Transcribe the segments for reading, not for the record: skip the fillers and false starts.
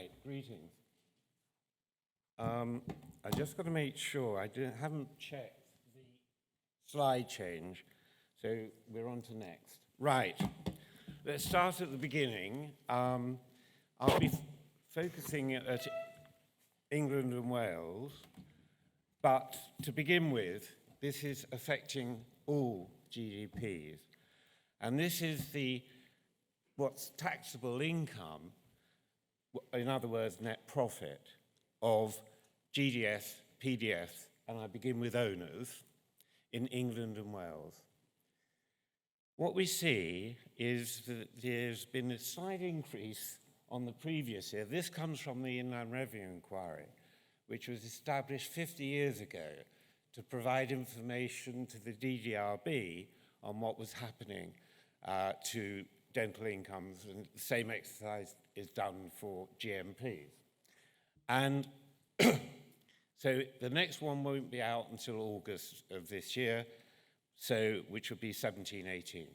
Right, greetings. I just got to make sure haven't checked the slide change, so we're on to next. Right, let's start at the beginning. I'll be focusing at England and Wales, but to begin with, this is affecting all GDPs. And this is what's taxable income, in other words, net profit, of GDS, PDS, and I begin with owners, in England and Wales. What we see is that there's been a slight increase on the previous year. This comes from the Inland Revenue Inquiry, which was established 50 years ago to provide information to the DDRB on what was happening to dental incomes, and the same exercise is done for GMPs. And so the next one won't be out until August of this year, which will be 17-18.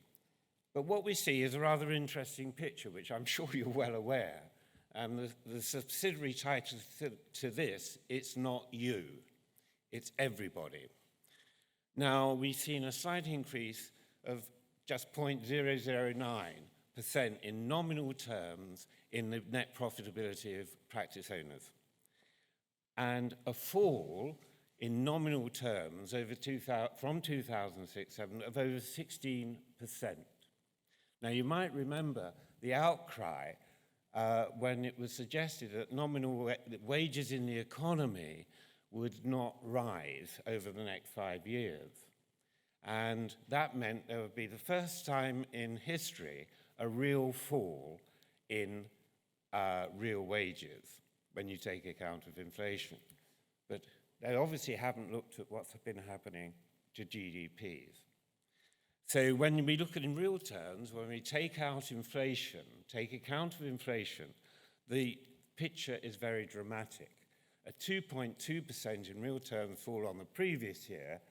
But what we see is a rather interesting picture, which I'm sure you're well aware. And the subsidiary title to this, it's not you, it's everybody. Now, we've seen a slight increase of just 0.009% in nominal terms in the net profitability of practice owners, and a fall in nominal terms from 2006-07 of over 16%. Now, you might remember the outcry when it was suggested that nominal wages in the economy would not rise over the next 5 years. And that meant there would be the first time in history a real fall in real wages when you take account of inflation. But they obviously haven't looked at what's been happening to GDPs. So when we look at in real terms, when we take out inflation, take account of inflation, the picture is very dramatic. A 2.2% in real terms fall on the previous year,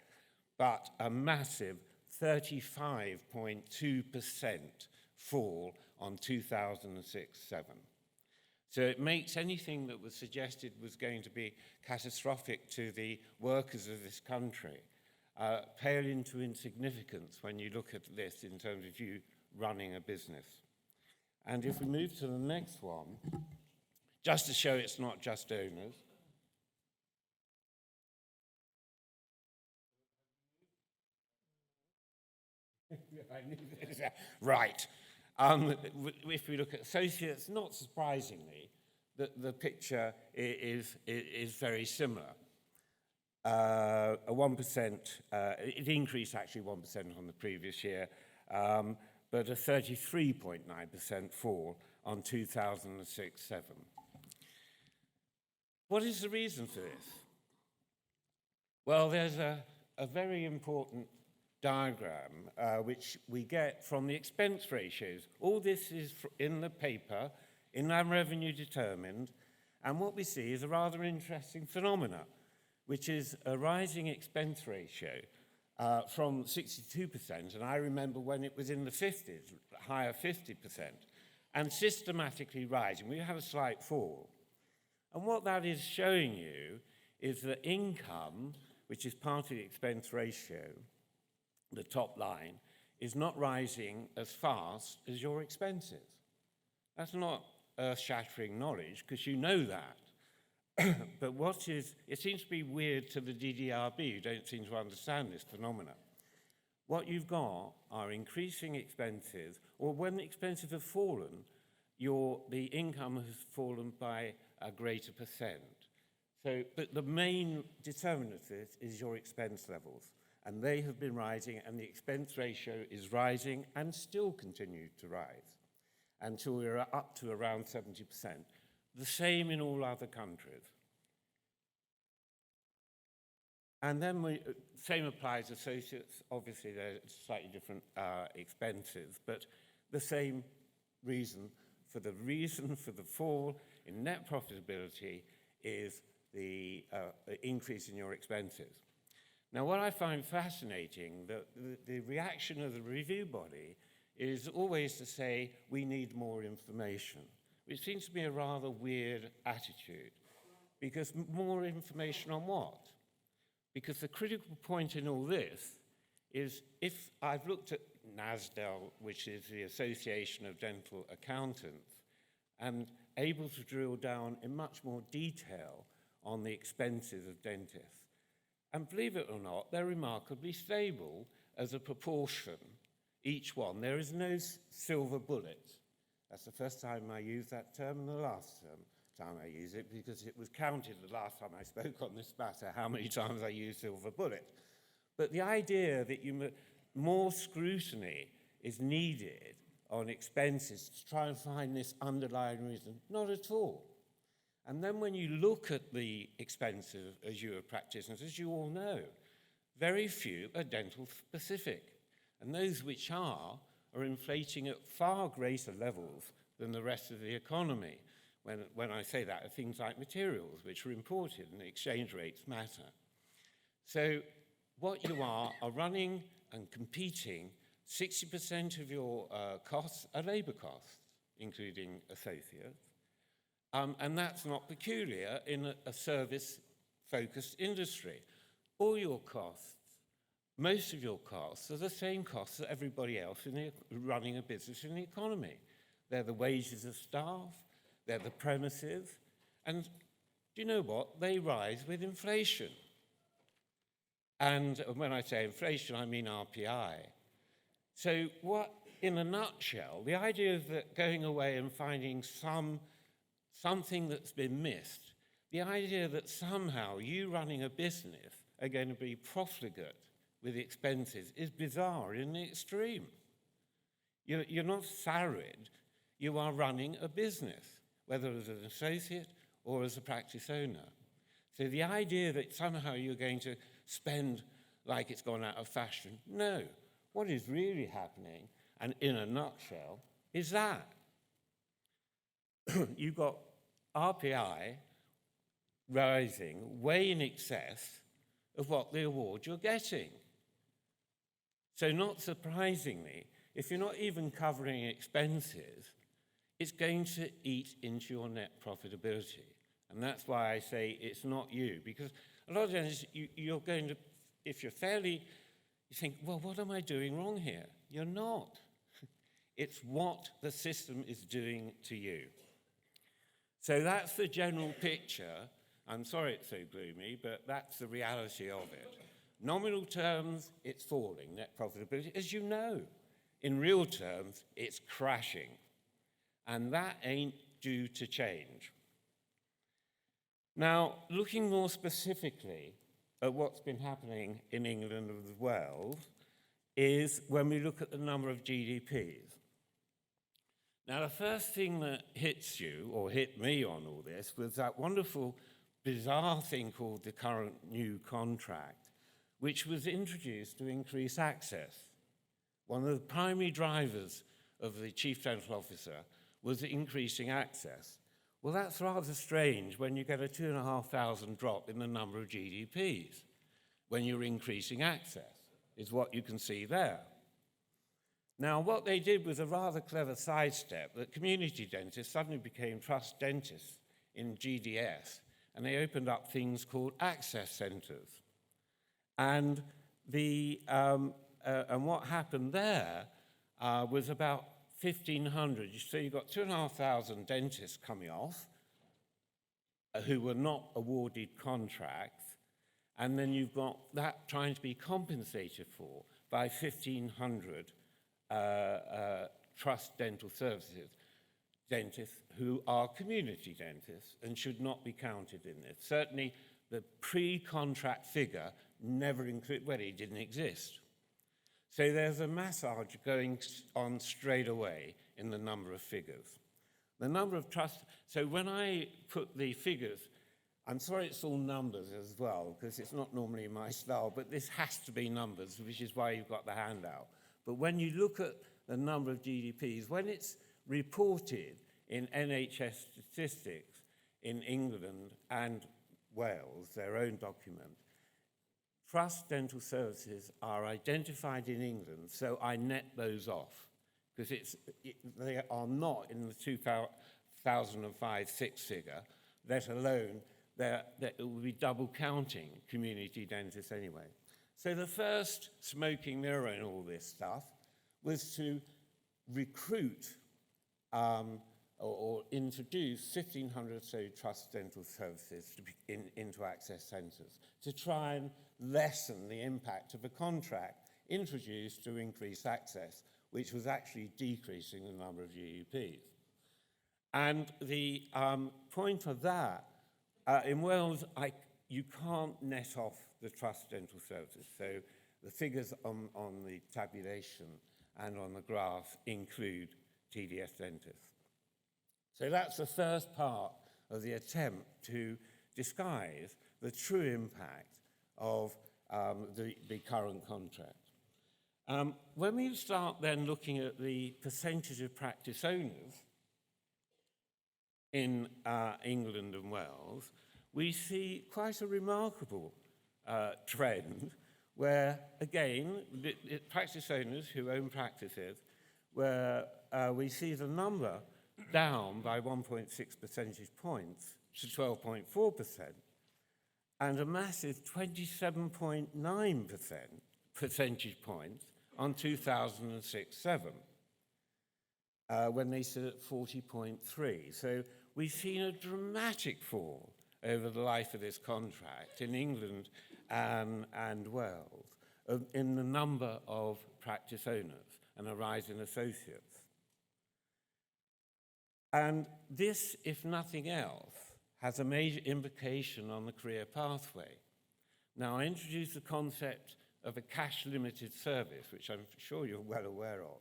but a massive 35.2% fall on 2006-07. So it makes anything that was suggested was going to be catastrophic to the workers of this country pale into insignificance when you look at this in terms of you running a business. And if we move to the next one, just to show it's not just owners. Right. If we look at associates, not surprisingly, the picture is very similar. A 1%, it increased actually 1% on the previous year, but a 33.9% fall on 2006-07. What is the reason for this? Well, there's a very important diagram which we get from the expense ratios. All this is in the paper, Inland Revenue determined, and what we see is a rather interesting phenomena, which is a rising expense ratio from 62%, and I remember when it was in the 50s, higher 50%, and systematically rising. We have a slight fall. And what that is showing you is that income, which is part of the expense ratio, the top line, is not rising as fast as your expenses. That's not earth-shattering knowledge, because you know that. But it seems to be weird to the DDRB, who don't seem to understand this phenomenon. What you've got are increasing expenses, or when the expenses have fallen, the income has fallen by a greater percent. But the main determinant of this is your expense levels. And they have been rising, and the expense ratio is rising and still continue to rise until we're up to around 70%. The same in all other countries. And then same applies to associates. Obviously, they're slightly different expenses, but the same reason for the fall in net profitability is the increase in your expenses. Now, what I find fascinating, the reaction of the review body is always to say, we need more information. which seems to be a rather weird attitude, because more information on what? Because the critical point in all this is, if I've looked at NASDAQ, which is the Association of Dental Accountants, and able to drill down in much more detail on the expenses of dentists. And believe it or not, they're remarkably stable as a proportion, each one. There is no silver bullet. That's the first time I used that term and the last time I use it, because it was counted the last time I spoke on this matter how many times I used silver bullet. But the idea that more scrutiny is needed on expenses to try and find this underlying reason, not at all. And then when you look at the expenses as you are practitioners, as you all know, very few are dental specific. And those which are inflating at far greater levels than the rest of the economy. When I say that, are things like materials, which are imported, and the exchange rates matter. So what you are running and competing. 60% of your costs are labor costs, including associates. And that's not peculiar in a service-focused industry. All your costs, most of your costs, are the same costs that everybody else running a business in the economy. They're the wages of staff, they're the premises, and do you know what? They rise with inflation. And when I say inflation, I mean RPI. So what, in a nutshell, the idea is that going away and finding something that's been missed, the idea that somehow you running a business are going to be profligate with expenses is bizarre in the extreme. You're not salaried, you are running a business, whether as an associate or as a practice owner. So the idea that somehow you're going to spend like it's gone out of fashion, no. What is really happening, and in a nutshell, is that you've got RPI rising way in excess of what the award you're getting. So not surprisingly, if you're not even covering expenses, it's going to eat into your net profitability. And that's why I say it's not you, because a lot of times you're going to, if you're fairly, you think, well, what am I doing wrong here? You're not. It's what the system is doing to you. So that's the general picture. I'm sorry it's so gloomy, but that's the reality of it. Nominal terms, it's falling, net profitability. As you know, in real terms, it's crashing. And that ain't due to change. Now, looking more specifically at what's been happening in England as well, is when we look at the number of GDPs. Now, the first thing that hits you, or hit me on all this, was that wonderful, bizarre thing called the current new contract, which was introduced to increase access. One of the primary drivers of the Chief Dental Officer was increasing access. Well, that's rather strange when you get a 2,500 drop in the number of GDPs, when you're increasing access, is what you can see there. Now, what they did was a rather clever sidestep, that community dentists suddenly became trust dentists in GDS, and they opened up things called access centres. And what happened there was about 1,500. So you've got 2,500 dentists coming off who were not awarded contracts, and then you've got that trying to be compensated for by 1,500 trust dental services dentists who are community dentists and should not be counted in this. Certainly, the pre-contract figure never included, well, it didn't exist. So there's a massage going on straight away in the number of figures. The number of trust, so when I put the figures, I'm sorry it's all numbers as well, because it's not normally my style, but this has to be numbers, which is why you've got the handout. But when you look at the number of GDPs, when it's reported in NHS statistics in England and Wales, their own document, trust dental services are identified in England, so I net those off, because they are not in the 2005 six-figure, let alone that it will be double counting community dentists anyway. So the first smoking mirror in all this stuff was to recruit or introduce 1,500 or so trust dental services into access centres to try and lessen the impact of a contract introduced to increase access, which was actually decreasing the number of GUPs. And the point of that, in Wales, you can't net off the trust dental services. So the figures on the tabulation and on the graph include TDS dentists. So that's the first part of the attempt to disguise the true impact of the current contract. When we start then looking at the percentage of practice owners in England and Wales, we see quite a remarkable trend where, again, practice owners who own practices, where we see the number down by 1.6 percentage points to 12.4%, and a massive 27.9% percentage points on 2006-07, when they stood at 40.3. So we've seen a dramatic fall over the life of this contract in England and Wales in the number of practice owners and a rise in associates. And this, if nothing else, has a major implication on the career pathway. Now, I introduced the concept of a cash-limited service, which I'm sure you're well aware of.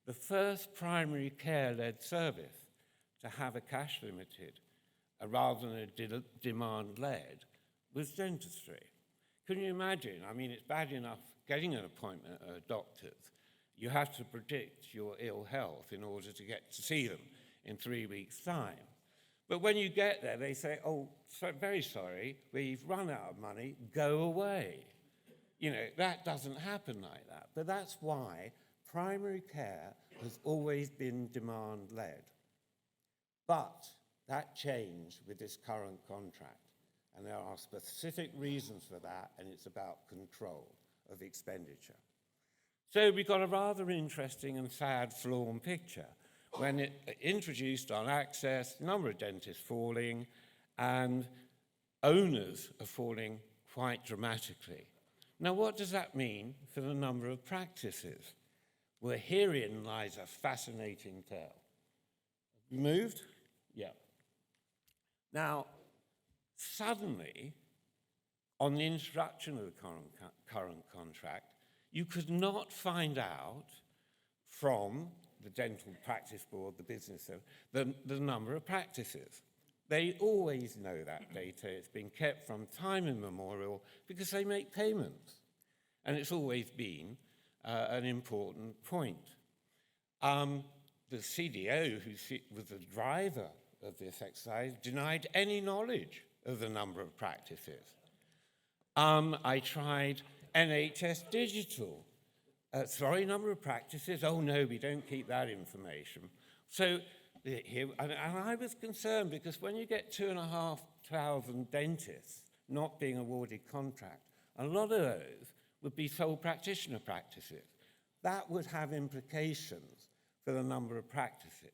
The first primary care-led service to have a cash-limited, rather than a demand-led, was dentistry. Can you imagine? I mean, it's bad enough getting an appointment at a doctor's. You have to predict your ill health in order to get to see them in 3 weeks' time. But when you get there, they say, oh, very sorry, we've run out of money, go away. You know, that doesn't happen like that. But that's why primary care has always been demand-led. But that changed with this current contract. And there are specific reasons for that, and it's about control of expenditure. So we got a rather interesting and sad forlorn picture when it introduced on access, number of dentists falling, and owners are falling quite dramatically. Now, what does that mean for the number of practices? Well, herein lies a fascinating tale. You moved? Yeah. Now, suddenly, on the introduction of the current contract, you could not find out from the Dental Practice Board, the business, the number of practices. They always know that data. It's been kept from time immemorial because they make payments. And it's always been an important point. The CDO, who was the driver of this exercise, denied any knowledge of the number of practices. I tried NHS Digital. Sorry, number of practices. Oh, no, we don't keep that information. So here, and I was concerned because when you get 2,500 dentists not being awarded contract, a lot of those would be sole practitioner practices. That would have implications for the number of practices.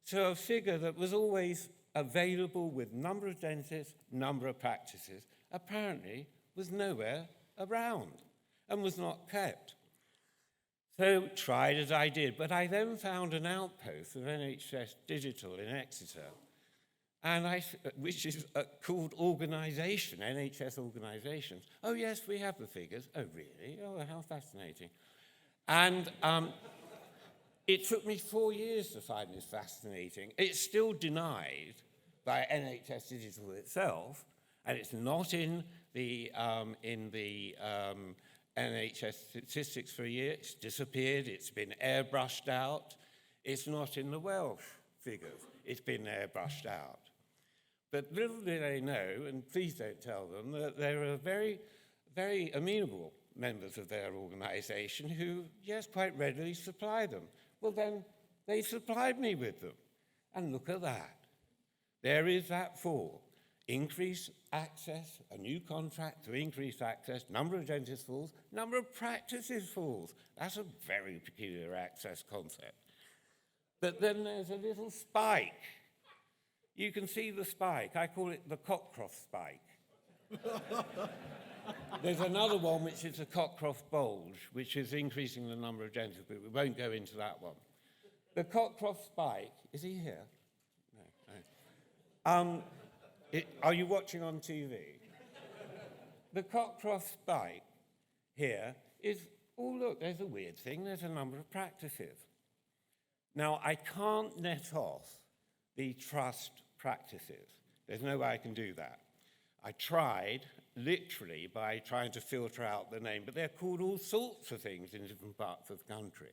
So a figure that was always available with number of dentists, number of practices, apparently was nowhere around and was not kept. So tried as I did, but I then found an outpost of NHS Digital in Exeter, and which is called organisation, NHS organisations. Oh yes, we have the figures. Oh really? Oh, how fascinating. And it took me 4 years to find this fascinating. It's still denied by NHS Digital itself, and it's not in the NHS statistics for a year. It's disappeared. It's been airbrushed out. It's not in the Welsh figures. It's been airbrushed out. But little do they know, and please don't tell them, that there are very, very amenable members of their organisation who, yes, quite readily supply them. Well, then they supplied me with them. And look at that. There is that fall. Increase access, a new contract to increase access, number of dentists falls, number of practices falls. That's a very peculiar access concept. But then there's a little spike. You can see the spike. I call it the Cockcroft spike. There's another one which is the Cockcroft bulge, which is increasing the number of dentists, but we won't go into that one. The Cockcroft spike, is he here? No. Are you watching on TV? The Cockcroft spike here is, oh look, there's a weird thing, there's a number of practices. Now, I can't net off the trust practices. There's no way I can do that. I tried, literally, by trying to filter out the name, but they're called all sorts of things in different parts of the country.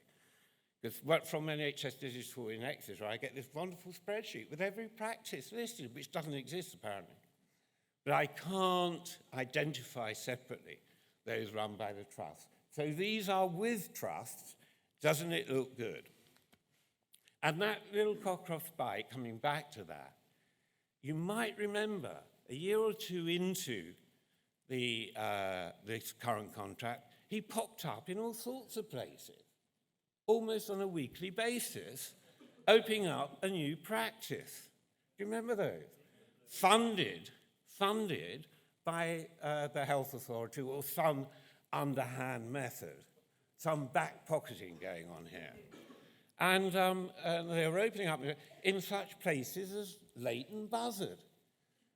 Because from NHS Digital in Exeter, I get this wonderful spreadsheet with every practice listed, which doesn't exist apparently. But I can't identify separately those run by the trust. So these are with trusts. Doesn't it look good? And that little Cockcroft spike, coming back to that, you might remember a year or two into this current contract, he popped up in all sorts of places, almost on a weekly basis, opening up a new practice. Do you remember those? Funded by the health authority or some underhand method, some back-pocketing going on here. And they were opening up in such places as Leighton Buzzard.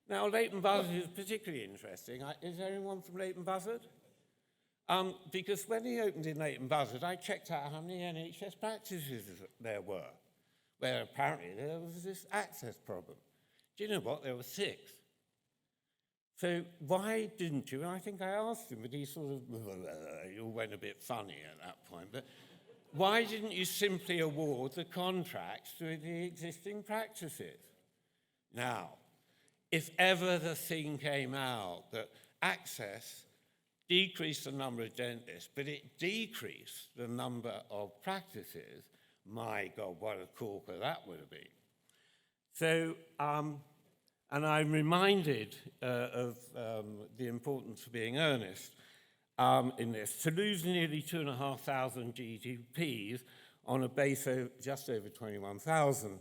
Now, Leighton Buzzard is particularly interesting. Is there anyone from Leighton Buzzard? Because when he opened in Leighton Buzzard, I checked out how many NHS practices there were, where apparently there was this access problem. Do you know what? There were 6. So why didn't you? And I think I asked him, but he sort of he all went a bit funny at that point. But why didn't you simply award the contracts to the existing practices? Now, if ever the thing came out that access decreased the number of dentists, but it decreased the number of practices, my God, what a corker that would have been. So, and I'm reminded of the importance of being earnest in this. To lose nearly 2,500 GDPs on a base of just over 21,000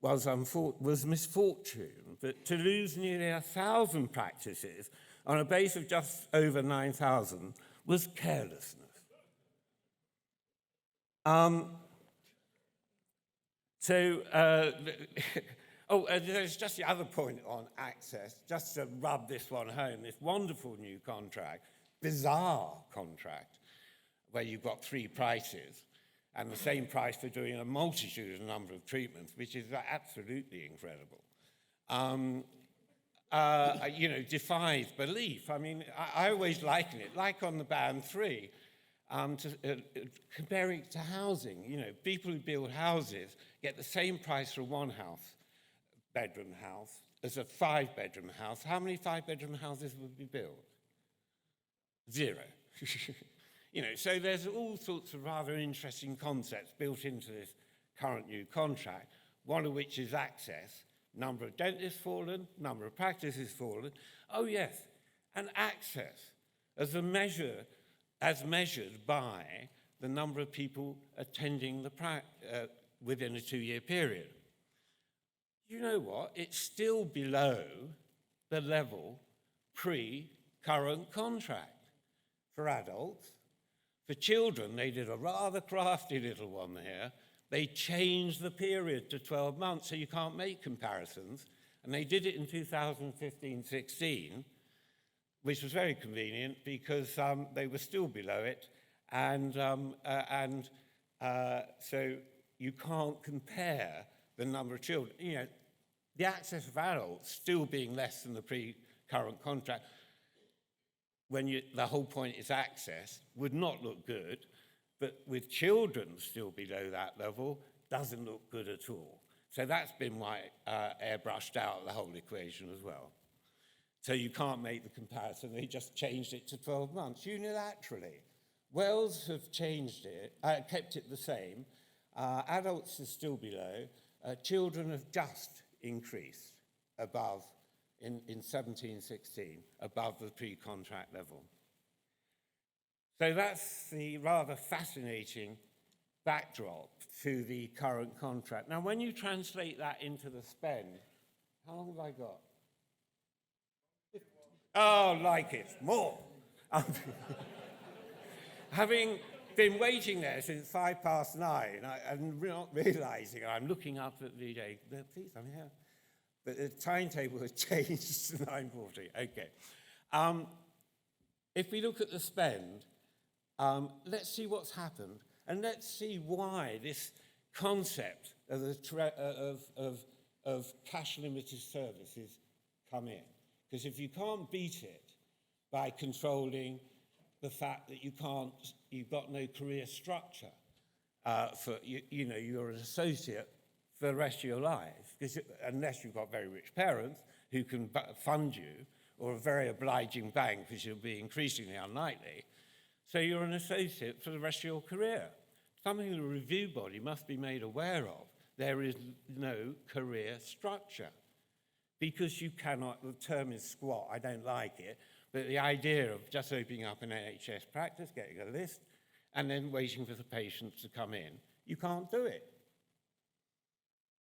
was misfortune, but to lose nearly 1,000 practices on a base of just over 9,000 was carelessness. There's just the other point on access, just to rub this one home, this wonderful new contract, bizarre contract, where you've got 3 prices, and the same price for doing a multitude of number of treatments, which is absolutely incredible. Defies belief. I mean, I always liken it, like on the band 3, comparing it to housing. You know, people who build houses get the same price for a 1-bedroom house as a 5-bedroom house. How many 5-bedroom houses would be built? 0. So there's all sorts of rather interesting concepts built into this current new contract, one of which is access. Number of dentists fallen, number of practices fallen. Oh yes, and access as measured by the number of people attending within a 2-year period. You know what? It's still below the level pre-current contract for adults. For children, they did a rather crafty little one here. They changed the period to 12 months, so you can't make comparisons. And they did it in 2015-16, which was very convenient because they were still below it. And so you can't compare the number of children. You know, the access of adults still being less than the pre-current contract, when the whole point is access, would not look good. But with children still below that level, doesn't look good at all. So that's been why airbrushed out the whole equation as well. So you can't make the comparison. They just changed it to 12 months unilaterally. Wales have changed it, kept it the same. Adults are still below. Children have just increased. above, in 1716, above the pre-contract level. So that's the rather fascinating backdrop to the current contract. Now, when you translate that into the spend, how long have I got? Oh, like it, more. Having been waiting there since 9:05, I'm not realizing, I'm looking up at the day, please, I'm here. But the timetable has changed to 9:40, okay. If we look at the spend, let's see what's happened, and let's see why this concept of cash-limited services come in. Because if you can't beat it by controlling the fact that you've got no career structure, you're an associate for the rest of your life, unless you've got very rich parents who can fund you, or a very obliging bank, which will be increasingly unlikely. So you're an associate for the rest of your career. Something the review body must be made aware of. There is no career structure. Because you cannot, the term is squat, I don't like it, but the idea of just opening up an NHS practice, getting a list, and then waiting for the patients to come in, you can't do it.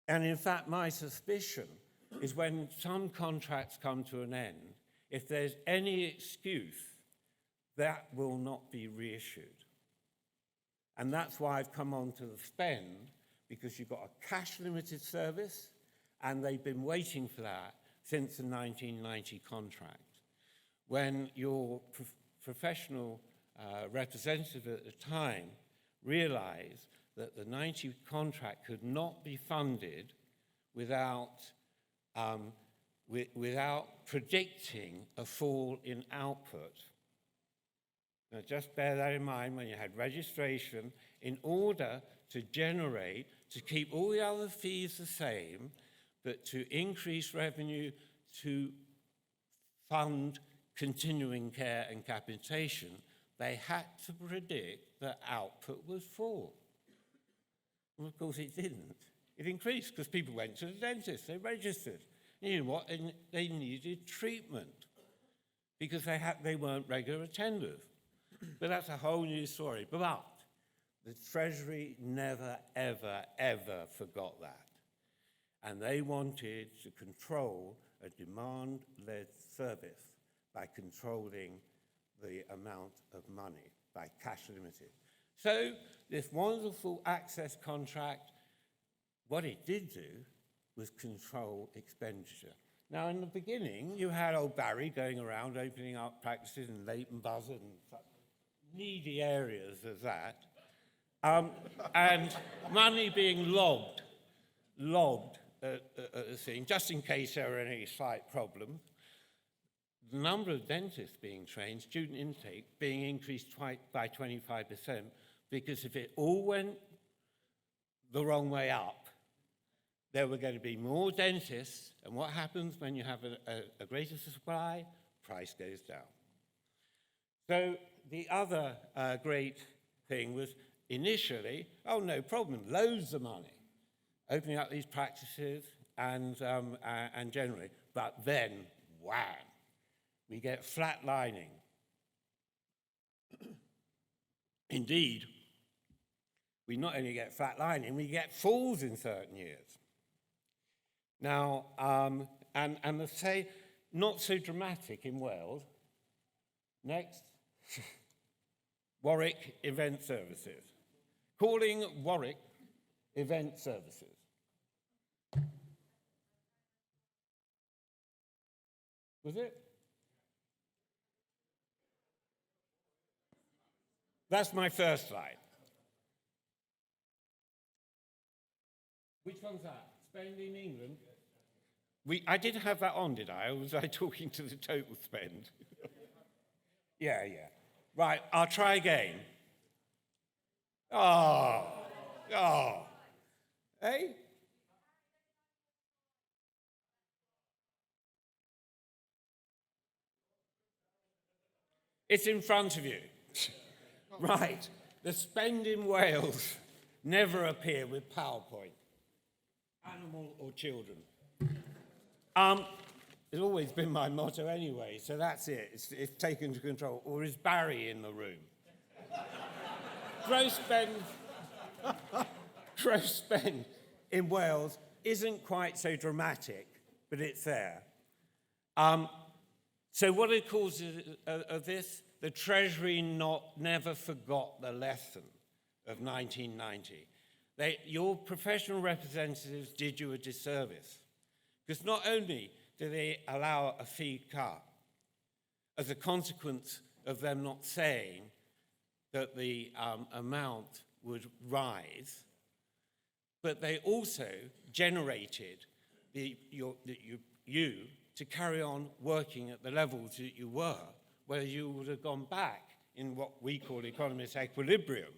And in fact, my suspicion is when some contracts come to an end, if there's any excuse, that will not be reissued. And that's why I've come on to the spend, because you've got a cash-limited service, and they've been waiting for that since the 1990 contract. When your professional representative at the time realized that the 90 contract could not be funded without predicting a fall in output. Now, just bear that in mind when you had registration, in order to keep all the other fees the same, but to increase revenue to fund continuing care and capitation, they had to predict that output would fall. Well, of course, it didn't. It increased because people went to the dentist, they registered. You know what? And they needed treatment because they weren't regular attenders. But that's a whole new story. But the Treasury never, ever, ever forgot that. And they wanted to control a demand-led service by controlling the amount of money, by cash limited. So this wonderful access contract, what it did do was control expenditure. Now, in the beginning, you had old Barry going around opening up practices in Leighton Buzzard and such needy areas as that, and money being logged at the thing, just in case there were any slight problems. The number of dentists being trained, student intake being increased by 25%, because if it all went the wrong way up, there were going to be more dentists, and what happens when you have a greater supply? Price goes down. So the other great thing was initially, oh, no problem, loads of money, opening up these practices and generally, but then, wham, we get flatlining. Indeed, we not only get flatlining, we get falls in certain years. Now, and let's say, not so dramatic in Wales. Next. Warwick Event Services. Calling Warwick Event Services. Was it? That's my first slide. Which one's that? Spend in England? I did have that on, did I? Or was I talking to the total spend? Yeah. Right, I'll try again. Oh. Hey? It's in front of you. Right, the spend in Wales never appear with PowerPoint. Animal or children. It's always been my motto anyway, so that's it. It's taken to control. Or is Barry in the room? gross spend in Wales isn't quite so dramatic, but it's there. So what are the causes of this? The Treasury never forgot the lesson of 1990. Your professional representatives did you a disservice, because not only do they allow a fee cut as a consequence of them not saying that the amount would rise, but they also generated you to carry on working at the levels that you were, where you would have gone back in what we call economist equilibrium.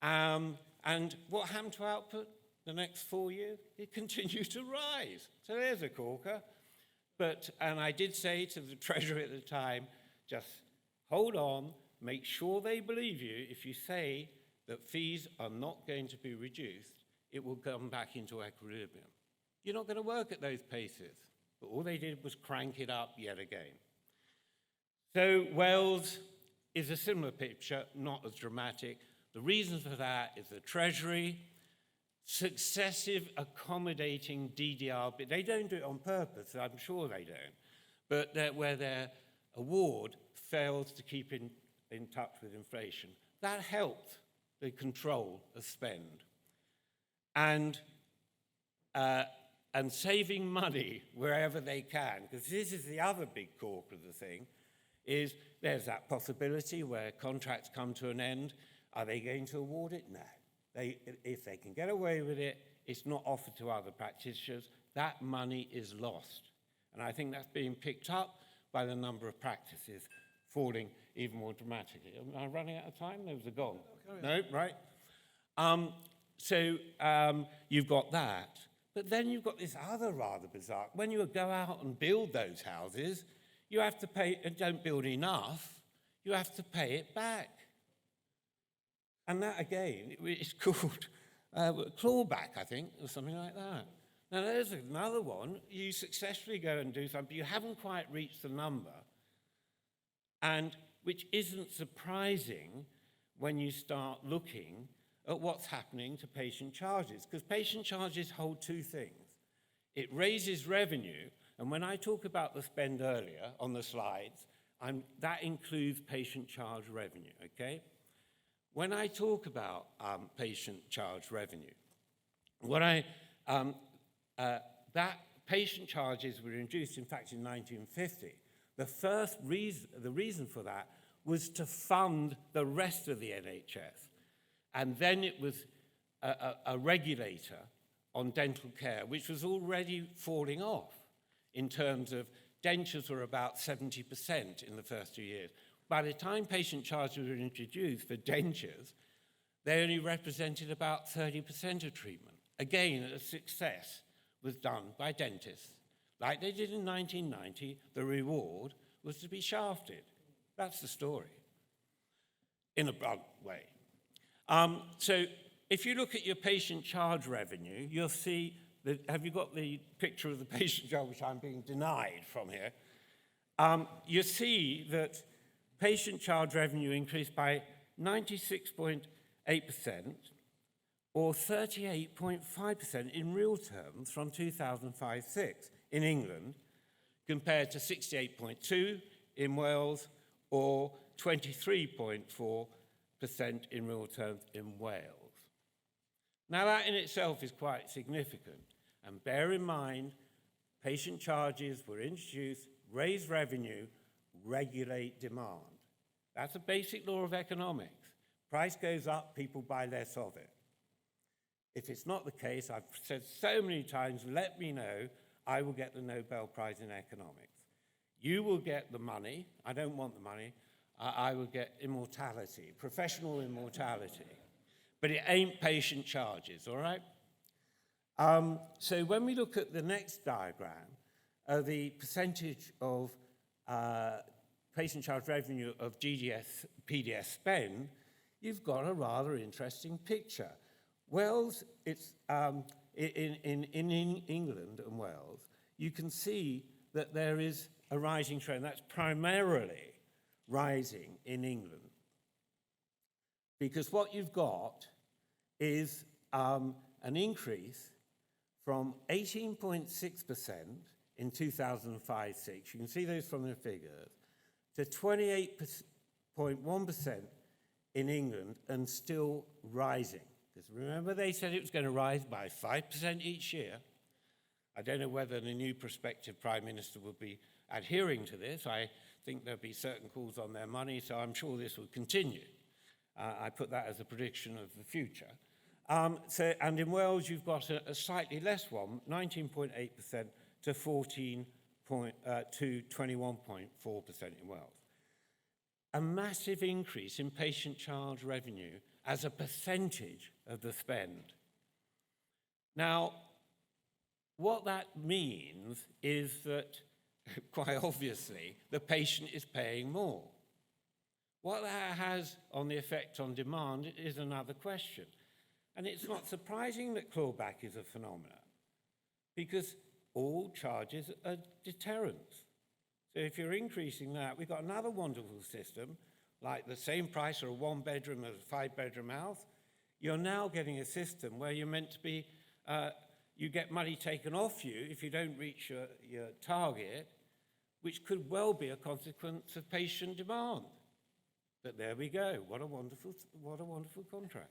And what happened to output the next 4 years? It continued to rise. So there's a corker. And I did say to the Treasury at the time, just hold on, make sure they believe you. If you say that fees are not going to be reduced, it will come back into equilibrium. You're not going to work at those paces. But all they did was crank it up yet again. So Wales is a similar picture, not as dramatic. The reason for that is the Treasury, successive accommodating DDR, but they don't do it on purpose, I'm sure they don't, but where their award fails to keep in touch with inflation. That helped the control of spend. And saving money wherever they can, because this is the other big cork of the thing, is there's that possibility where contracts come to an end. Are they going to award it? No. If they can get away with it, it's not offered to other practitioners. That money is lost. And I think that's being picked up by the number of practices falling even more dramatically. Am I running out of time? There was a gong. No, right? You've got that. But then you've got this other rather bizarre. When you go out and build those houses, you have to pay, and don't build enough, you have to pay it back. And that, again, is called clawback, I think, or something like that. Now, there's another one. You successfully go and do something, but you haven't quite reached the number, and which isn't surprising when you start looking at what's happening to patient charges, because patient charges hold two things. It raises revenue, and when I talk about the spend earlier on the slides, that includes patient charge revenue, okay? When I talk about patient charge revenue, that patient charges were introduced, in fact, in 1950. The reason for that was to fund the rest of the NHS. And then it was a regulator on dental care, which was already falling off in terms of dentures were about 70% in the first 2 years. By the time patient charges were introduced for dentures, they only represented about 30% of treatment. Again, a success was done by dentists. Like they did in 1990, the reward was to be shafted. That's the story, in a blunt way. So if you look at your patient charge revenue, you'll see that, have you got the picture of the patient charge, which I'm being denied from here? You see that patient charge revenue increased by 96.8% or 38.5% in real terms from 2005-06 in England, compared to 68.2% in Wales or 23.4% in real terms in Wales. Now that in itself is quite significant, and bear in mind, patient charges were introduced, raise revenue, regulate demand. That's a basic law of economics. Price goes up, people buy less of it. If it's not the case, I've said so many times, let me know, I will get the Nobel Prize in economics. You will get the money, I don't want the money, I will get immortality, professional immortality. But it ain't patient charges, all right? So when we look at the next diagram, the percentage of patient charge revenue of PDS spend, you've got a rather interesting picture. Wales, it's in England and Wales, you can see that there is a rising trend that's primarily rising in England. Because what you've got is an increase from 18.6% in 2005-6, you can see those from the figures, to 28.1% in England and still rising. Because remember they said it was going to rise by 5% each year. I don't know whether the new prospective Prime Minister will be adhering to this. I think there'll be certain calls on their money, so I'm sure this will continue. I put that as a prediction of the future. And in Wales, you've got a slightly less one, 19.8% to 21.4% in Wales. A massive increase in patient charge revenue as a percentage of the spend. Now, what that means is that, quite obviously, the patient is paying more. What that has on the effect on demand is another question. And it's not surprising that clawback is a phenomenon, because all charges are deterrents. So if you're increasing that, we've got another wonderful system, like the same price for a one-bedroom as a five-bedroom house. You're now getting a system where you're meant to be, you get money taken off you if you don't reach your target, which could well be a consequence of patient demand. But there we go. What a wonderful contract.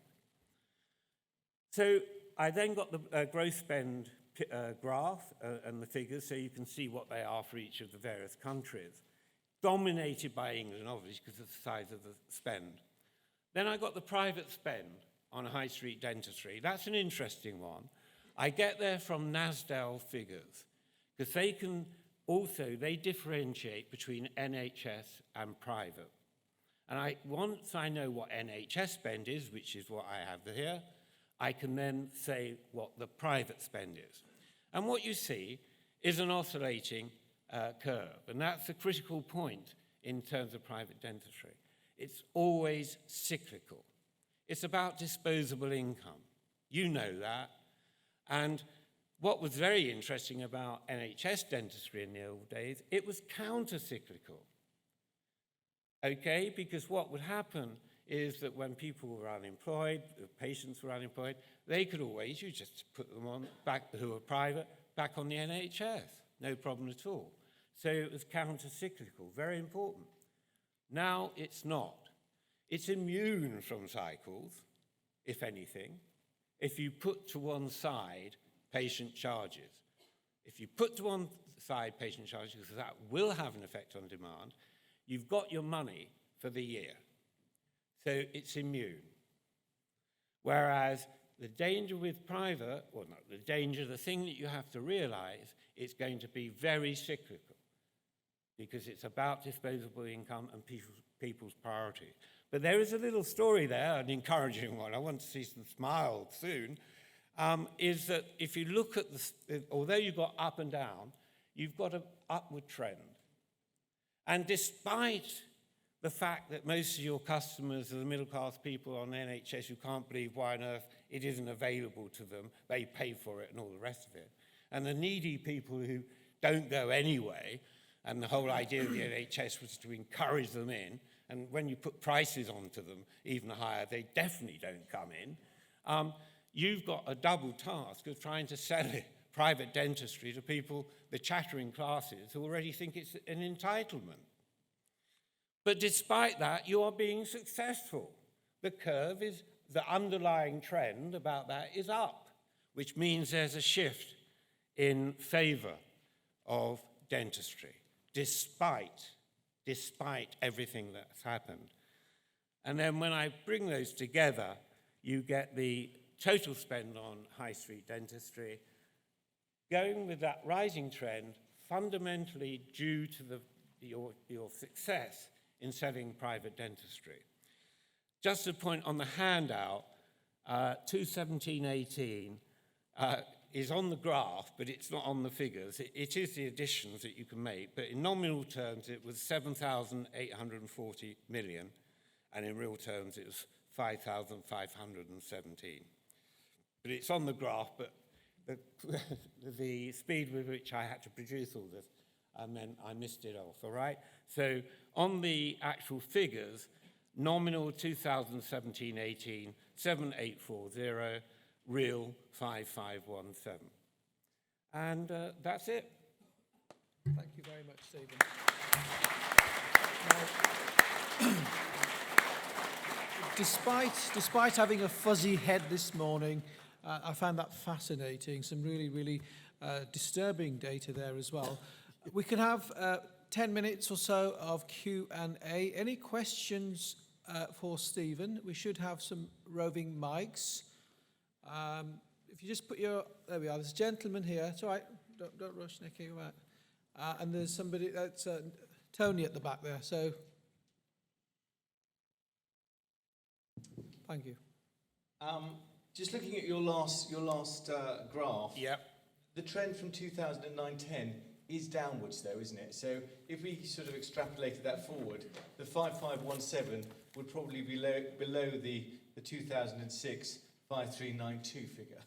So I then got the gross spend graph and the figures, so you can see what they are for each of the various countries. Dominated by England, obviously, because of the size of the spend. Then I got the private spend on high street dentistry. That's an interesting one. I get there from NASDAQ figures, because they differentiate between NHS and private. And once I know what NHS spend is, which is what I have here, I can then say what the private spend is. And what you see is an oscillating curve, and that's a critical point in terms of private dentistry. It's always cyclical. It's about disposable income. You know that. And what was very interesting about NHS dentistry in the old days, it was counter-cyclical. Okay, because what would happen is that when people were unemployed, the patients were unemployed, they could always, you just put them on back, who were private, back on the NHS, no problem at all. So it was counter-cyclical, very important. Now it's not. It's immune from cycles, if anything, if you put to one side patient charges. If you put to one side patient charges, because that will have an effect on demand, you've got your money for the year. So it's immune. Whereas the danger with private, or not the danger, the thing that you have to realize, it's going to be very cyclical, because it's about disposable income and people's priorities. But there is a little story there, an encouraging one, I want to see some smiles soon, is that if you look at although you've got up and down, you've got an upward trend. And despite the fact that most of your customers are the middle-class people on NHS who can't believe why on earth it isn't available to them, they pay for it and all the rest of it, and the needy people who don't go anyway, and the whole idea of the NHS was to encourage them in, and when you put prices onto them even higher, they definitely don't come in. You've got a double task of trying to sell it, private dentistry, to people, the chattering classes, who already think it's an entitlement. But despite that, you are being successful. The curve is, the underlying trend about that is up, which means there's a shift in favor of dentistry, despite everything that's happened. And then when I bring those together, you get the total spend on high street dentistry going with that rising trend, fundamentally due to your success in selling private dentistry. Just a point on the handout, 217.18 is on the graph, but it's not on the figures. It is the additions that you can make, but in nominal terms, it was 7,840 million, and in real terms, it was 5,517. But it's on the graph, but the, the speed with which I had to produce all this meant I missed it off, all right? So on the actual figures, nominal 2017-18, 7840, real 5517. And that's it. Thank you very much, Stephen. Despite having a fuzzy head this morning, I found that fascinating. Some really disturbing data there as well. We can have 10 minutes or so of Q&A. Any questions for Stephen? We should have some roving mics. If you just put your... There we are. There's a gentleman here. It's all right. Don't rush, Nicky. Right. And there's somebody... That's Tony at the back there. So... Thank you. Just looking at your last graph. Yep. The trend from 2009-10 is downwards, though, isn't it? So if we sort of extrapolated that forward, the 5517 would probably be below the 2006 5392 figure.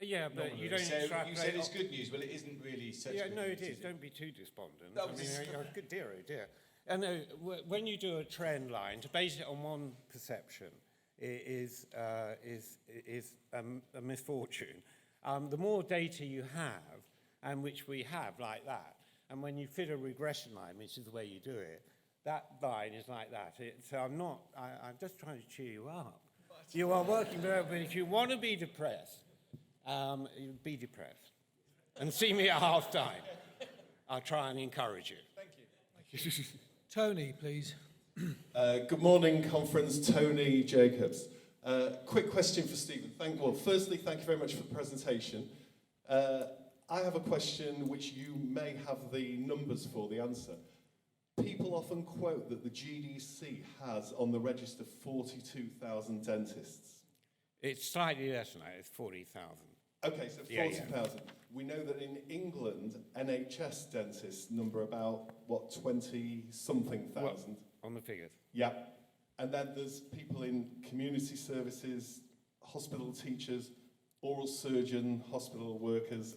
Yeah, but Normally. you don't So extrapolate... you said it's good news. Well, it isn't really such good no, news, it is. Don't be too despondent. That I was mean, just- good dear, oh dear. And no, when you do a trend line, to base it on one perception is a misfortune. The more data you have, and which we have like that, and when you fit a regression line, which is the way you do it, that line is like that. So I'm just trying to cheer you up. You are working very well, but if you want to be depressed, be depressed. And see me at half time. I'll try and encourage you. Thank you. Tony, please. Good morning, conference. Tony Jacobs. Quick question for Stephen. Firstly, thank you very much for the presentation. I have a question which you may have the numbers for the answer. People often quote that the GDC has on the register 42,000 dentists. It's slightly less than that. It's 40,000. Okay, so 40,000. We know that in England, NHS dentists number about, 20-something thousand? On the figures. Yeah. And then there's people in community services, hospital teachers, oral surgeon, hospital workers.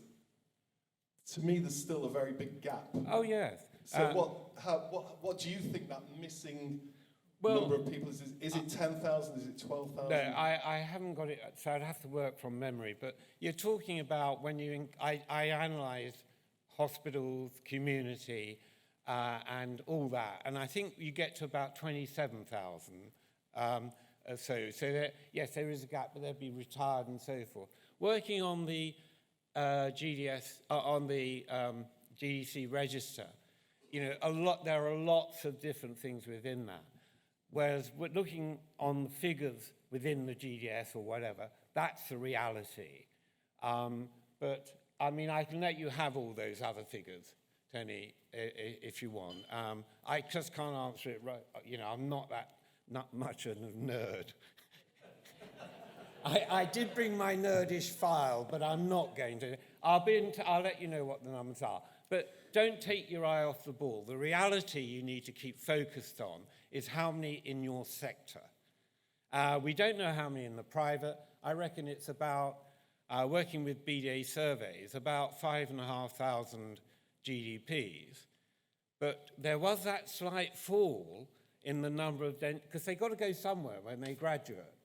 To me, there's still a very big gap. Oh, yes. So what do you think that missing number of people is? Is it 10,000? Is it 12,000? No, I haven't got it, so I'd have to work from memory. But you're talking about when I analyse hospitals, community, and all that, and I think you get to about 27,000. Yes, there is a gap, but they'll be retired and so forth. Working on the GDC register, there are lots of different things within that. Whereas we're looking on the figures within the GDS or whatever, that's the reality. But I mean, I can let you have all those other figures, Tony, if you want. I just can't answer it right. I'm not much of a nerd. I did bring my nerdish file, but I'm not going to. I'll let you know what the numbers are. But don't take your eye off the ball. The reality you need to keep focused on is how many in your sector. We don't know how many in the private. I reckon it's about, working with BDA surveys, about 5,500 GDPs. But there was that slight fall in the number of because they've got to go somewhere when they graduate.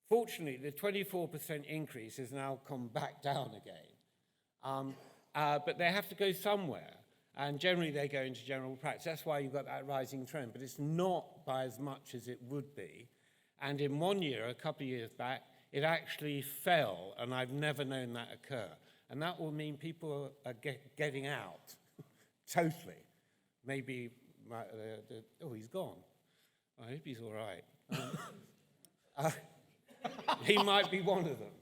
Fortunately, the 24% increase has now come back down again. But they have to go somewhere. And generally, they go into general practice. That's why you've got that rising trend. But it's not by as much as it would be. And in 1 year, a couple of years back, it actually fell. And I've never known that occur. And that will mean people are getting out. Totally. Maybe, he's gone. I hope he's all right. He might be one of them.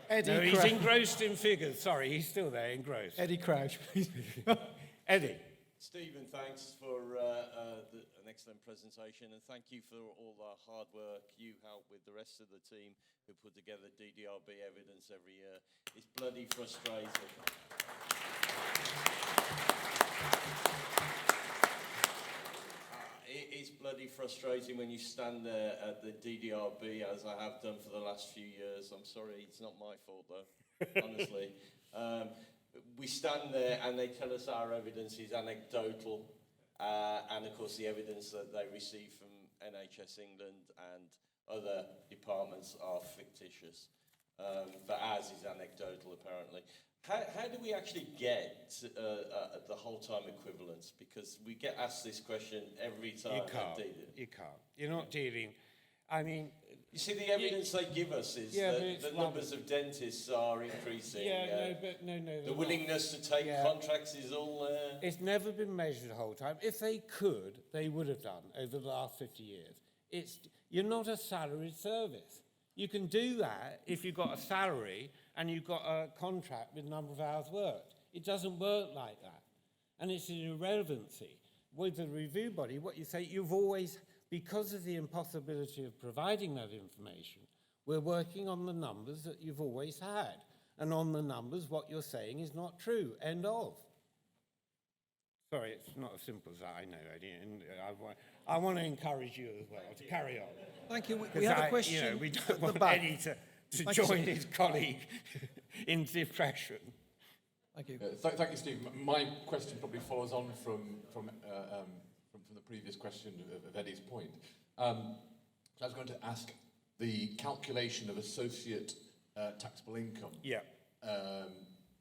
Eddie No, he's Crouch. engrossed in figures. Sorry, he's still there, engrossed. Eddie Crouch, please. Eddie. Stephen, thanks for an excellent presentation, and thank you for all the hard work you help with the rest of the team who put together DDRB evidence every year. It's bloody frustrating. it's bloody frustrating when you stand there at the DDRB, as I have done for the last few years. I'm sorry, it's not my fault though, honestly. We stand there and they tell us our evidence is anecdotal, and of course the evidence that they receive from NHS England and other departments are fictitious. But ours is anecdotal, apparently. How do we actually get the whole time equivalence? Because we get asked this question every time. You can't. You're not dealing. I mean, you see, the evidence they give us is that the numbers of dentists are increasing. Yeah, no. The willingness to take contracts is all there. It's never been measured the whole time. If they could, they would have done over the last 50 years. You're not a salaried service. You can do that if you've got a salary and you've got a contract with a number of hours worked. It doesn't work like that. And it's an irrelevancy. With the review body, what you say, you've always, because of the impossibility of providing that information, we're working on the numbers that you've always had. And on the numbers, what you're saying is not true. End of. Sorry, it's not as simple as that, I know, Eddie. And I want to encourage you as well to carry on. Thank you. We have a question. You know, we don't want back. Eddie to join his colleague in depression. Thank you. Thank you, Steve. My question probably follows on from the previous question of Eddie's point. I was going to ask the calculation of associate taxable income. Yeah.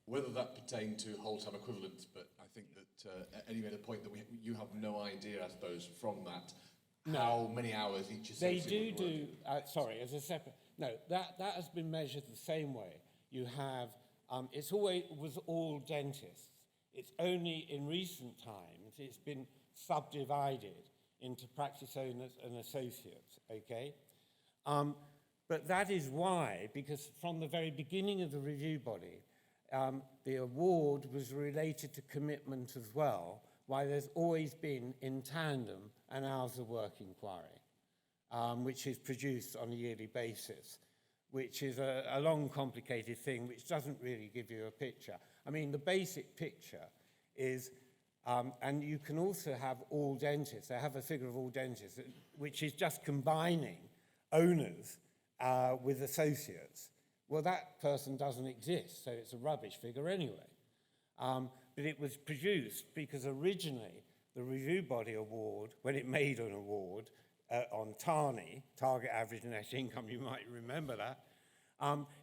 Whether that pertained to whole-time equivalents, but I think that Eddie made a point that you have no idea, I suppose, from that, how many hours each associate They would do, work. sorry, as a separate, no, that has been measured the same way. You have, was all dentists. It's only in recent times, it's been subdivided into practice owners and associates, okay? But that is why, because from the very beginning of the review body, the award was related to commitment as well, why there's always been in tandem an hours of work inquiry, which is produced on a yearly basis, which is a long, complicated thing, which doesn't really give you a picture. I mean, the basic picture is, and you can also have all dentists. They have a figure of all dentists, which is just combining owners with associates. Well, that person doesn't exist, so it's a rubbish figure anyway. But it was produced because originally the Review Body Award, when it made an award on TANI, Target Average Net Income, you might remember that,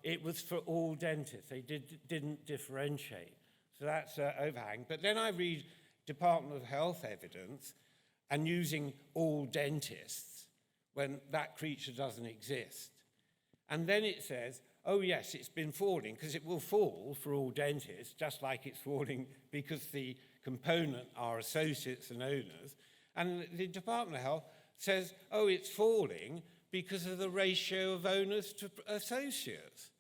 it was for all dentists. They didn't differentiate. So that's overhang. But then I read Department of Health evidence and using all dentists when that creature doesn't exist. And then it says, oh yes, it's been falling, because it will fall for all dentists, just like it's falling because the component are associates and owners. And the Department of Health says, oh, it's falling because of the ratio of owners to associates,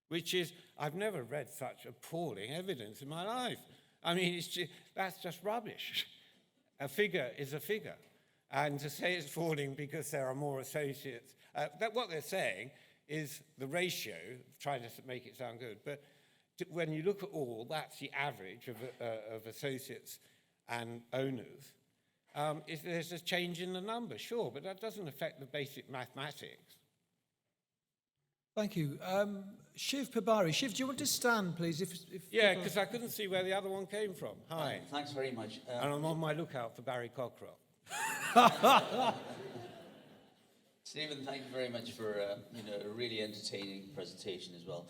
which is, I've never read such appalling evidence in my life. I mean, that's just rubbish. A figure is a figure. And to say it's falling because there are more associates, what they're saying is the ratio, trying to make it sound good, but when you look at all, that's the average of associates and owners. If there's a change in the number, sure, but that doesn't affect the basic mathematics. Thank you. Shiv Pabari. Shiv, do you want to stand, please? Yeah, because I couldn't see where the other one came from. Hi. Thanks very much. And I'm on my lookout for Barry Cockroft. Stephen, thank you very much for a really entertaining presentation as well.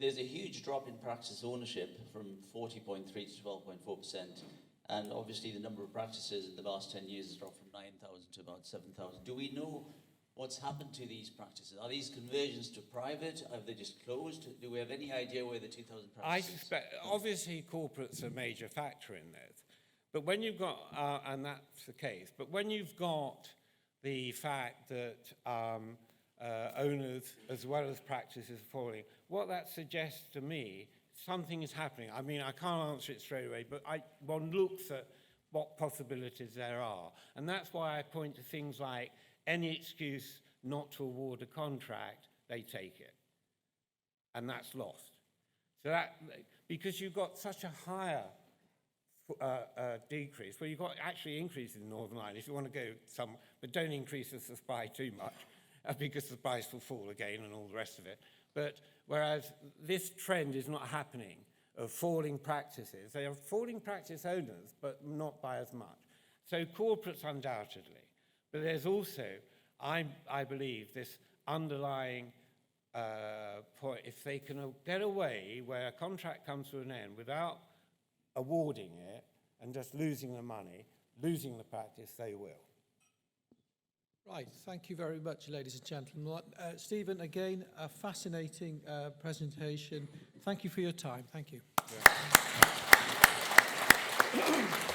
There's a huge drop in practice ownership from 40.3 to 12.4%, and obviously the number of practices in the last 10 years has dropped from 9,000 to about 7,000. Do we know what's happened to these practices? Are these conversions to private? Have they just closed? Do we have any idea where the 2,000 practices? I suspect, obviously, corporate's a major factor in this, but when you've got, and that's the case, but when you've got the fact that owners as well as practices are falling, what that suggests to me, something is happening. I mean, I can't answer it straight away, but one looks at what possibilities there are. And that's why I point to things like any excuse not to award a contract, they take it. And that's lost. So that, because you've got such a higher decrease. Well, you've got actually increase in the Northern Line if you want to go some, but don't increase the supply too much because the price will fall again and all the rest of it. But whereas this trend is not happening of falling practices, they are falling practice owners, but not by as much. So corporates undoubtedly, but there's also, I believe, this underlying point. If they can get away where a contract comes to an end without awarding it and just losing the money, losing the practice, they will. Right, thank you very much, ladies and gentlemen. Stephen, again, a fascinating presentation. Thank you for your time. Thank you. Yeah.